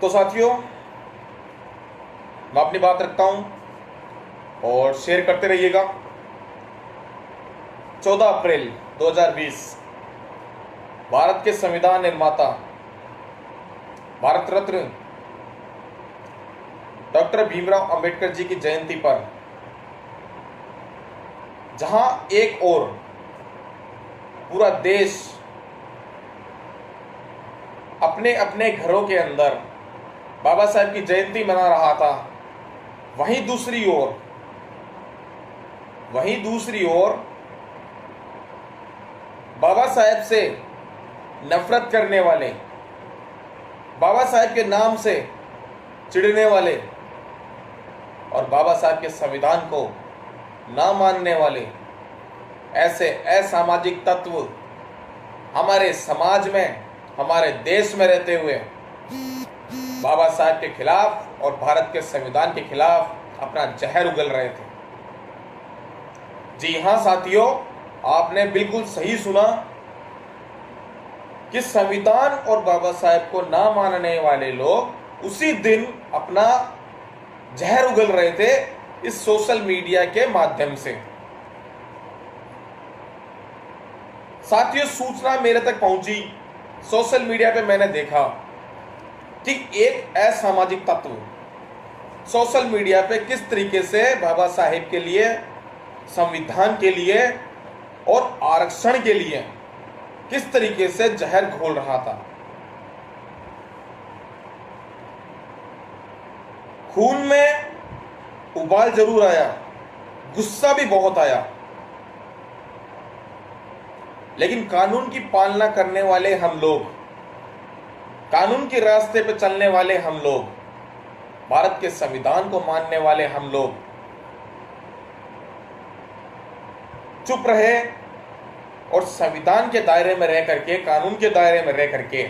तो साथियों, मैं अपनी बात रखता हूं और शेयर करते रहिएगा। 14 अप्रैल 2020 भारत के संविधान निर्माता, भारत रत्न डॉक्टर भीमराव अंबेडकर जी की जयंती पर जहां एक ओर पूरा देश अपने अपने घरों के अंदर बाबा साहेब की जयंती मना रहा था, वहीं दूसरी ओर बाबा साहेब से नफरत करने वाले, बाबा साहेब के नाम से चिढ़ने वाले और बाबा साहेब के संविधान को ना मानने वाले ऐसे असामाजिक तत्व हमारे समाज में, हमारे देश में रहते हुए बाबा साहेब के खिलाफ और भारत के संविधान के खिलाफ अपना जहर उगल रहे थे। जी हां साथियों, आपने बिल्कुल सही सुना कि संविधान और बाबा साहेब को ना मानने वाले लोग उसी दिन अपना जहर उगल रहे थे इस सोशल मीडिया के माध्यम से। साथियों, सूचना मेरे तक पहुंची, सोशल मीडिया पे मैंने देखा कि एक असामाजिक तत्व सोशल मीडिया पे किस तरीके से बाबा साहेब के लिए, संविधान के लिए और आरक्षण के लिए किस तरीके से जहर घोल रहा था। खून में उबाल जरूर आया, गुस्सा भी बहुत आया, लेकिन कानून की पालना करने वाले हम लोग, कानून के रास्ते पे चलने वाले हम लोग, भारत के संविधान को मानने वाले हम लोग चुप रहे और संविधान के दायरे में रह करके, कानून के दायरे में रह करके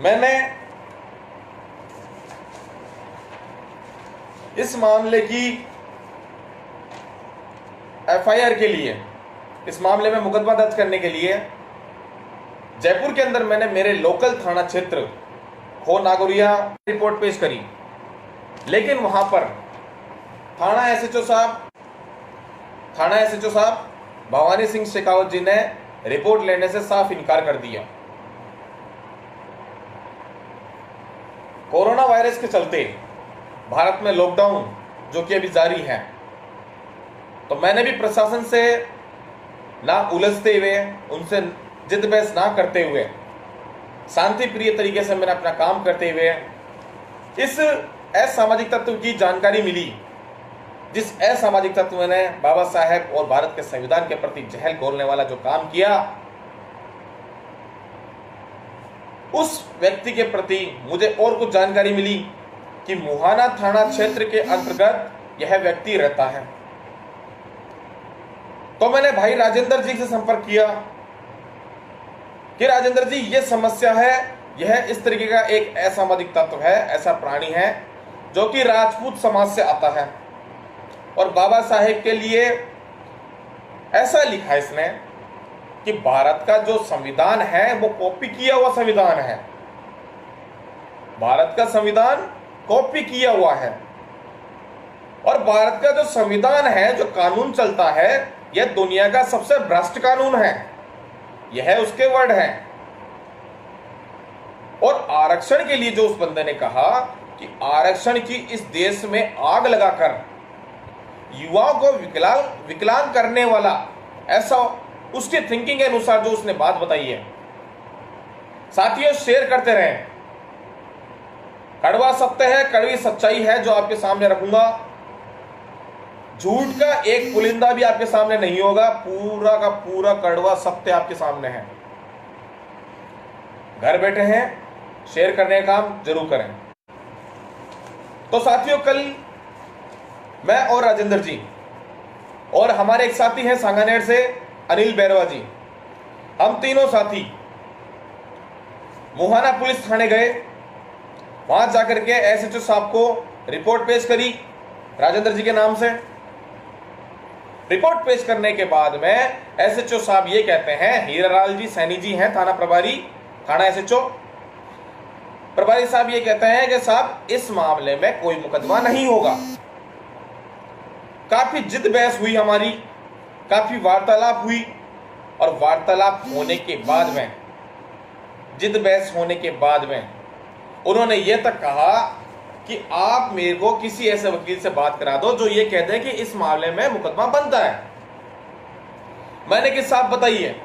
मैंने इस मामले की एफआईआर के लिए, इस मामले में मुकदमा दर्ज करने के लिए जयपुर के अंदर मैंने मेरे लोकल थाना क्षेत्र खो नागौरिया रिपोर्ट पेश करी। लेकिन वहां पर थाना एसएचओ साहब भवानी सिंह शेखावत जी ने रिपोर्ट लेने से साफ इनकार कर दिया। कोरोना वायरस के चलते भारत में लॉकडाउन जो कि अभी जारी है, तो मैंने भी प्रशासन से ना उलझते हुए, उनसे जिद बहस ना करते हुए, शांति प्रिय तरीके से मैंने अपना काम करते हुए इस असामाजिक तत्व की जानकारी मिली, जिस असामाजिक तत्व ने बाबा साहेब और भारत के संविधान के प्रति जहर घोलने वाला जो काम किया, उस व्यक्ति के प्रति मुझे और कुछ जानकारी मिली कि मुहाना थाना क्षेत्र के अंतर्गत यह व्यक्ति रहता है। तो मैंने भाई राजेंद्र जी से संपर्क किया कि राजेंद्र जी, यह समस्या है, यह इस तरीके का एक असामाजिक तत्व है, ऐसा प्राणी है जो कि राजपूत समाज से आता है और बाबा साहेब के लिए ऐसा लिखा इसने कि भारत का जो संविधान है वो कॉपी किया हुआ संविधान है, भारत का संविधान कॉपी किया हुआ है और भारत का जो संविधान है, जो कानून चलता है, यह दुनिया का सबसे भ्रष्ट कानून है, यह उसके वर्ड है। और आरक्षण के लिए जो उस बंदे ने कहा कि आरक्षण की इस देश में आग लगाकर युवाओं को विकलांग करने वाला, ऐसा उसके थिंकिंग के अनुसार जो उसने बात बताई है, साथियों शेयर करते रहें। कड़वा सत्य है, कड़वी सच्चाई है जो आपके सामने रखूंगा। झूठ का एक पुलिंदा भी आपके सामने नहीं होगा, पूरा का पूरा कड़वा सत्य आपके सामने है। घर बैठे हैं, शेयर करने का काम जरूर करें। तो साथियों, कल मैं और राजेंद्र जी और हमारे एक साथी हैं सांगानेर से अनिल बैरवा जी, हम तीनों साथी मुहाना पुलिस थाने गए। वहां जाकर के एसएचओ साहब को रिपोर्ट पेश करी राजेंद्र जी के नाम से। रिपोर्ट पेश करने के बाद में एसएचओ साहब ये कहते हैं, हीरालाल जी सैनी जी हैं थाना प्रभारी, थाना एसएचओ, प्रभारी साहब ये कहते हैं कि साहब इस मामले में कोई मुकदमा नहीं होगा। काफी जिद बहस हुई हमारी, काफी वार्तालाप हुई, और वार्तालाप होने के बाद में, जिद बहस होने के बाद में उन्होंने यह तक कहा कि आप मेरे को किसी ऐसे वकील से बात करा दो जो ये कहते हैं कि इस मामले में मुकदमा बनता है। मैंने कि साहब बताइए,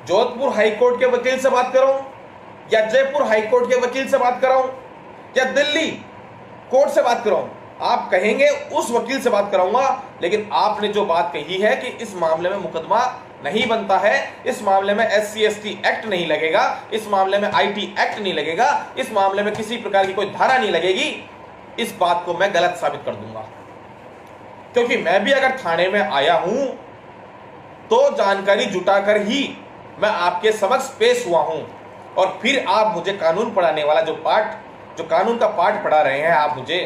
जोधपुर हाईकोर्ट के वकील से बात कराऊं या जयपुर हाईकोर्ट के वकील से बात कराऊं या दिल्ली कोर्ट से बात कराऊं? आप कहेंगे उस वकील से बात कराऊंगा, लेकिन आपने जो बात कही है कि इस मामले में मुकदमा नहीं बनता है, इस मामले में SC/ST एक्ट नहीं लगेगा, इस मामले में IT एक्ट नहीं लगेगा, इस मामले में किसी प्रकार की कोई धारा नहीं लगेगी, इस बात को मैं गलत साबित कर दूंगा। क्योंकि मैं भी अगर थाने में आया हूं तो जानकारी जुटाकर ही मैं आपके समक्ष पेश हुआ हूं, और फिर आप मुझे कानून पढ़ाने वाला जो कानून का पाठ पढ़ा रहे हैं, आप मुझे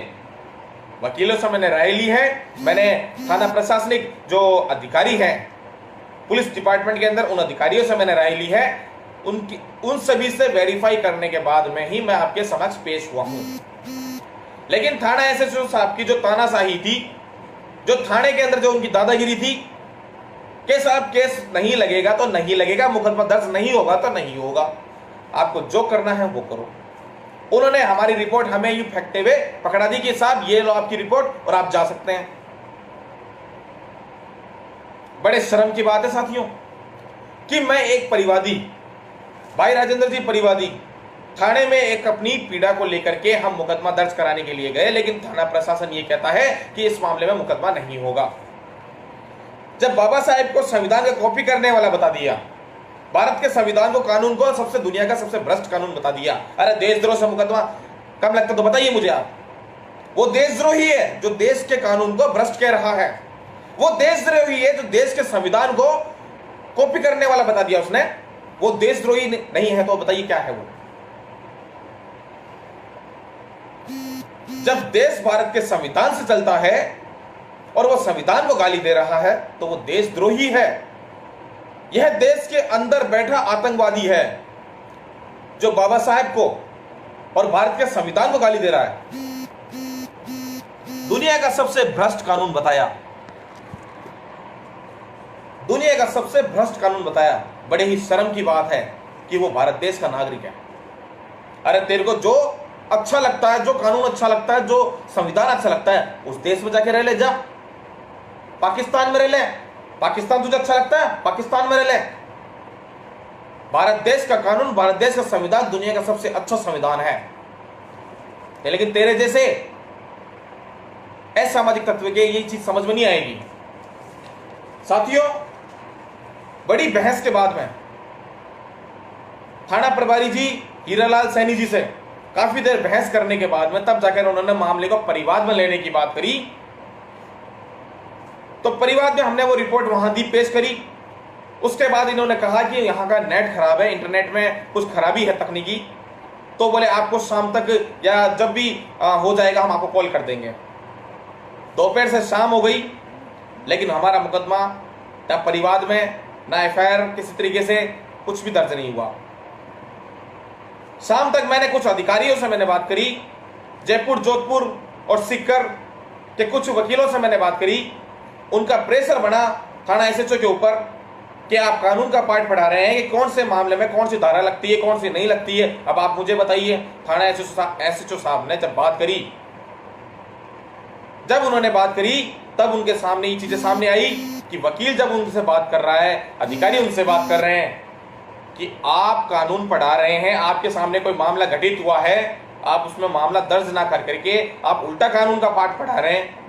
वकीलों से मैंने राय ली है, मैंने थाना प्रशासनिक जो अधिकारी हैं पुलिस डिपार्टमेंट के अंदर, उन अधिकारियों से मैंने राय ली है, उन सभी से वेरीफाई करने के बाद में ही मैं आपके समक्ष पेश हुआ हूं। लेकिन थाना SHO साहब की जो तानाशाही थी, जो थाने के अंदर जो उनकी दादागिरी थी कि साहब केस नहीं लगेगा तो नहीं लगेगा, मुकदमा दर्ज नहीं होगा तो नहीं होगा, आपको जो करना है वो करो। उन्होंने हमारी रिपोर्ट हमें यूं फेंकते हुए पकड़ा दी कि साहब ये लो आपकी रिपोर्ट और आप जा सकते हैं। बड़े शर्म की बात है साथियों कि मैं एक परिवादी, भाई राजेंद्र जी परिवादी, थाने में एक अपनी पीड़ा को लेकर के हम मुकदमा दर्ज कराने के लिए गए, लेकिन थाना प्रशासन ये कहता है कि इस मामले में मुकदमा नहीं होगा। जब बाबा साहेब को संविधान का कॉपी करने वाला बता दिया, भारत के संविधान को, कानून को सबसे दुनिया का सबसे भ्रष्ट कानून बता दिया, अरे देशद्रोह से मुकदमा कम लगता तो बताइए मुझे आप। वो देशद्रोही है जो देश के कानून को भ्रष्ट कह रहा है, वो देशद्रोही है जो देश के संविधान को कॉपी करने वाला बता दिया उसने। वो देशद्रोही नहीं है तो बताइए क्या है वो? जब देश भारत के संविधान से चलता है और वो संविधान को गाली दे रहा है तो वो देशद्रोही है। यह देश के अंदर बैठा आतंकवादी है जो बाबा साहेब को और भारत के संविधान को गाली दे रहा है। दुनिया का सबसे भ्रष्ट कानून बताया, दुनिया का सबसे भ्रष्ट कानून बताया। बड़े ही शर्म की बात है कि वो भारत देश का नागरिक है। अरे तेरे को जो अच्छा लगता है, जो कानून अच्छा लगता है, जो संविधान अच्छा लगता है, उस देश में जाके रह ले, जा पाकिस्तान में रह ले। पाकिस्तान तुझे अच्छा लगता है, पाकिस्तान में रह ले। भारत देश का कानून, भारत देश का संविधान दुनिया का सबसे अच्छा संविधान है। लेकिन तेरे जैसे असामाजिक तत्व के ये चीज समझ में नहीं आएगी। साथियों, बड़ी बहस के बाद में थाना प्रभारी जी हीरालाल सैनी जी से काफी देर बहस करने के बाद में तब जाकर उन्होंने मामले को परिवाद में लेने की बात करी। तो परिवाद में हमने वो रिपोर्ट वहां दी, पेश करी। उसके बाद इन्होंने कहा कि यहाँ का नेट खराब है, इंटरनेट में कुछ खराबी है तकनीकी, तो बोले आपको शाम तक या जब भी हो जाएगा हम आपको कॉल कर देंगे। दोपहर से शाम हो गई, लेकिन हमारा मुकदमा ना परिवाद में ना FIR किसी तरीके से कुछ भी दर्ज नहीं हुआ। शाम तक मैंने कुछ अधिकारियों से मैंने बात करी, जयपुर, जोधपुर और सीकर के कुछ वकीलों से मैंने बात करी। उनका प्रेशर बना थाना SHO के ऊपर कि आप कानून का पाठ पढ़ा रहे हैं कि कौन से मामले में कौन सी धारा लगती है, कौन सी नहीं लगती है, अब आप मुझे बताइए। थाना SHO साहब ने जब बात करी, जब उन्होंने बात करी, तब उनके सामने ये चीजें सामने आई कि वकील जब उनसे बात कर रहा है, अधिकारी उनसे बात कर रहे हैं कि आप कानून पढ़ा रहे हैं, आपके सामने कोई मामला घटित हुआ है, आप उसमें मामला दर्ज ना कर करके आप उल्टा कानून का पाठ पढ़ा रहे हैं।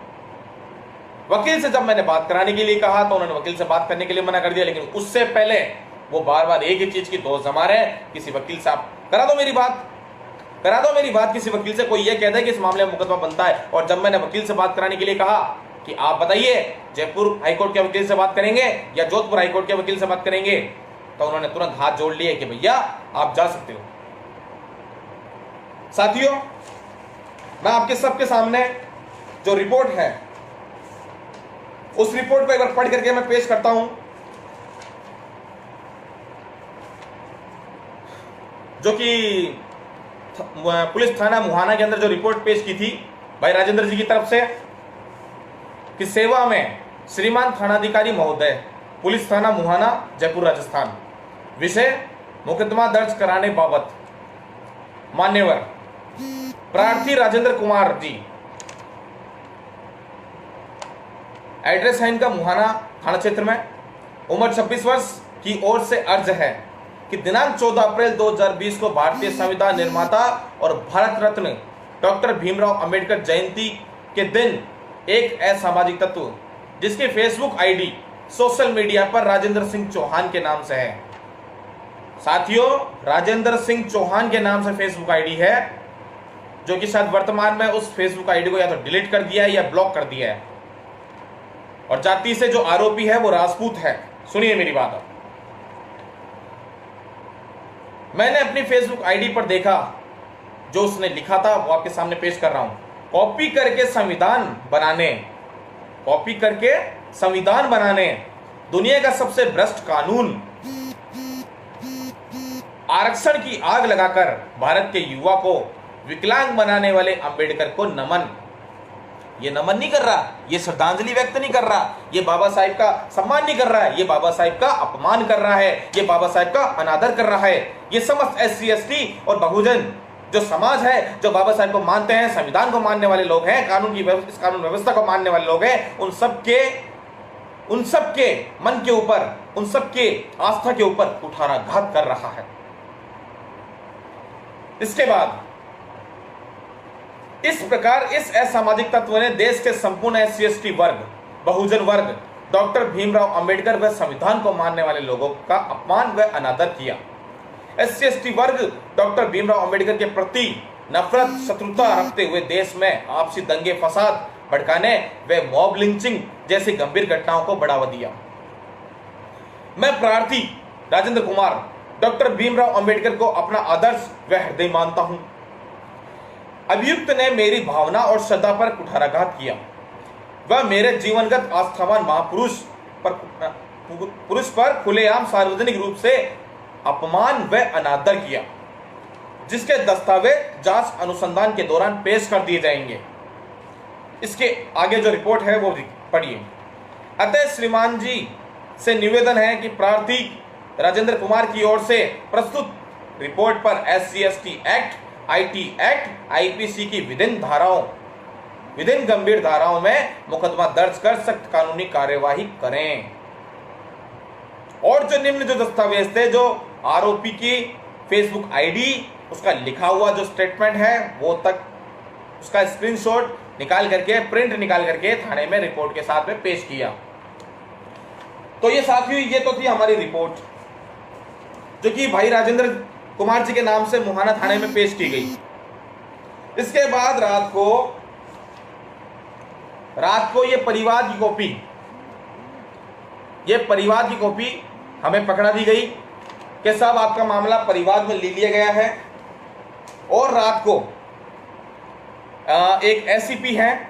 वकील से जब मैंने बात कराने के लिए कहा तो उन्होंने वकील से बात करने के लिए मना कर दिया, लेकिन उससे पहले वो बार बार एक ही चीज की दोष जमा रहे हैं, किसी वकील से आप करा दो मेरी बात, करा दो मेरी बात किसी वकील से। कोई ये कहता है कि इस मामले में मुकदमा बनता है, और जब मैंने वकील से बात कराने के लिए कहा कि आप बताइए जयपुर हाईकोर्ट के वकील से बात करेंगे या जोधपुर हाईकोर्ट के वकील से बात करेंगे, तो उन्होंने तुरंत हाथ जोड़ लिए कि भैया आप जा सकते हो। साथियों, मैं आपके सबके सामने जो रिपोर्ट है उस रिपोर्ट को एक बार पढ़ करके मैं पेश करता हूं, जो कि पुलिस थाना मुहाना के अंदर जो रिपोर्ट पेश की थी भाई राजेंद्र जी की तरफ से कि सेवा में श्रीमान थानाधिकारी महोदय, पुलिस थाना मुहाना, जयपुर, राजस्थान। विषय मुकदमा दर्ज कराने बाबत मान्यवर प्रार्थी राजेंद्र कुमार जी, एड्रेस है इनका मुहाना थाना क्षेत्र में, उम्र 26 वर्ष की ओर से अर्ज है कि दिनांक 14 अप्रैल 2020 को भारतीय संविधान निर्माता और भारत रत्न डॉक्टर भीमराव अंबेडकर जयंती के दिन एक असामाजिक तत्व जिसकी फेसबुक आईडी सोशल मीडिया पर राजेंद्र सिंह चौहान के नाम से है। साथियों, राजेंद्र सिंह चौहान के नाम से फेसबुक आईडी है, जो कि शायद वर्तमान में उस फेसबुक आईडी को या तो डिलीट कर दिया है या ब्लॉक कर दिया है। और जाति से जो आरोपी है वो राजपूत है। सुनिए मेरी बात अब। मैंने अपनी फेसबुक आईडी पर देखा, जो उसने लिखा था वो आपके सामने पेश कर रहा हूं। कॉपी करके संविधान बनाने दुनिया का सबसे भ्रष्ट कानून आरक्षण की आग लगाकर भारत के युवा को विकलांग बनाने वाले अंबेडकर को नमन। ये नमन नहीं कर रहा, ये श्रद्धांजलि व्यक्त नहीं कर रहा, ये बाबा साहिब का सम्मान नहीं कर रहा है, ये बाबा साहिब का अपमान कर रहा है, ये बाबा साहिब का अनादर कर रहा है। ये समस्त SC ST और बहुजन जो समाज है, जो बाबा साहिब को मानते हैं, संविधान को मानने वाले लोग हैं, इस कानून व्यवस्था को मानने वाले लोग हैं, उन सबके मन के ऊपर, उन सबके आस्था के ऊपर कुठाराघात कर रहा है। इसके बाद इस प्रकार इस असामाजिक तत्व ने देश के संपूर्ण SC ST वर्ग, बहुजन वर्ग, डॉक्टर भीमराव अंबेडकर व संविधान को मानने वाले लोगों का अपमान व अनादर किया। SC ST वर्ग डॉक्टर भीमराव अंबेडकर के प्रति नफरत, शत्रुता रखते हुए देश में आपसी दंगे फसाद भड़काने व मॉब लिंचिंग जैसी गंभीर घटनाओं को बढ़ावा दिया। मैं प्रार्थी राजेंद्र कुमार डॉक्टर भीमराव अंबेडकर को अपना आदर्श व हृदय मानता हूं। अभियुक्त ने मेरी भावना और श्रद्धा पर कुठाराघात किया। वह मेरे जीवनगत आस्थावान महापुरुष पर खुलेआम सार्वजनिक रूप से अपमान व अनादर किया, जिसके दस्तावेज जांच अनुसंधान के दौरान पेश कर दिए जाएंगे। इसके आगे जो रिपोर्ट है वो पढ़िए। अतः श्रीमान जी से निवेदन है कि प्रार्थी राजेंद्र कुमार की ओर से प्रस्तुत रिपोर्ट पर SC ST act, IT act, IPC की विभिन्न गंभीर धाराओं में मुकदमा दर्ज कर सख्त कानूनी कार्यवाही करें। और जो निम्न जो दस्तावेज थे, जो आरोपी की फेसबुक आईडी, उसका लिखा हुआ जो स्टेटमेंट है, वो तक उसका स्क्रीनशॉट निकाल करके, प्रिंट निकाल करके थाने में रिपोर्ट के साथ में पेश किया। तो ये साथियों, ये तो थी हमारी रिपोर्ट, जो कि भाई राजेंद्र कुमार जी के नाम से मुहाना थाने में पेश की गई। इसके बाद रात को ये परिवाद की कॉपी हमें पकड़ा दी गई कि साहब आपका मामला परिवाद में ले लिया गया है। और रात को एक SCP हैं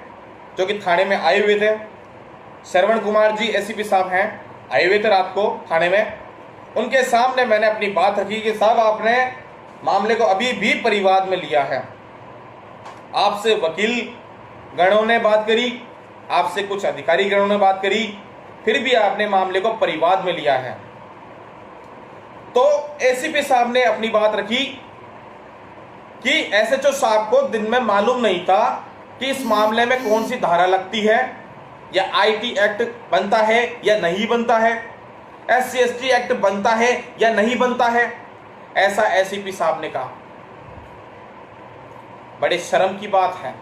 जो कि थाने में आए हुए थे, श्रवण कुमार जी SCP साहब हैं, आए हुए थे रात को थाने में। उनके सामने मैंने अपनी बात रखी कि साहब आपने मामले को अभी भी परिवाद में लिया है। आपसे वकील गणों ने बात करी, आपसे कुछ अधिकारी गणों ने बात करी, फिर भी आपने मामले को परिवाद में लिया है। तो SCP साहब ने अपनी बात रखी कि SHO साहब को दिन में मालूम नहीं था कि इस मामले में कौन सी धारा लगती है, या IT एक्ट बनता है या नहीं बनता है, SC ST एक्ट बनता है या नहीं बनता है, ऐसा SCP साहब ने कहा। बड़े शर्म की बात है,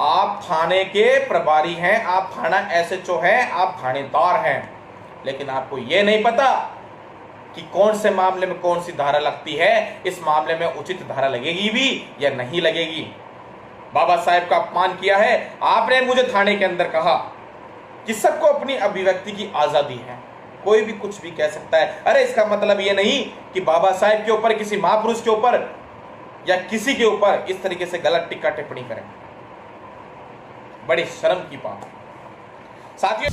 आप थाने के प्रभारी हैं, आप थाना SHO हैं, आप थानेदार हैं, लेकिन आपको यह नहीं पता कि कौन से मामले में कौन सी धारा लगती है, इस मामले में उचित धारा लगेगी भी या नहीं लगेगी। बाबा साहेब का अपमान किया है आपने। मुझे थाने के अंदर कहा कि सबको अपनी अभिव्यक्ति की आजादी है, कोई भी कुछ भी कह सकता है। अरे इसका मतलब ये नहीं कि बाबा साहेब के ऊपर, किसी महापुरुष के ऊपर या किसी के ऊपर इस तरीके से गलत टिक्का टिप्पणी करें। बड़ी शर्म की बात। साथियों,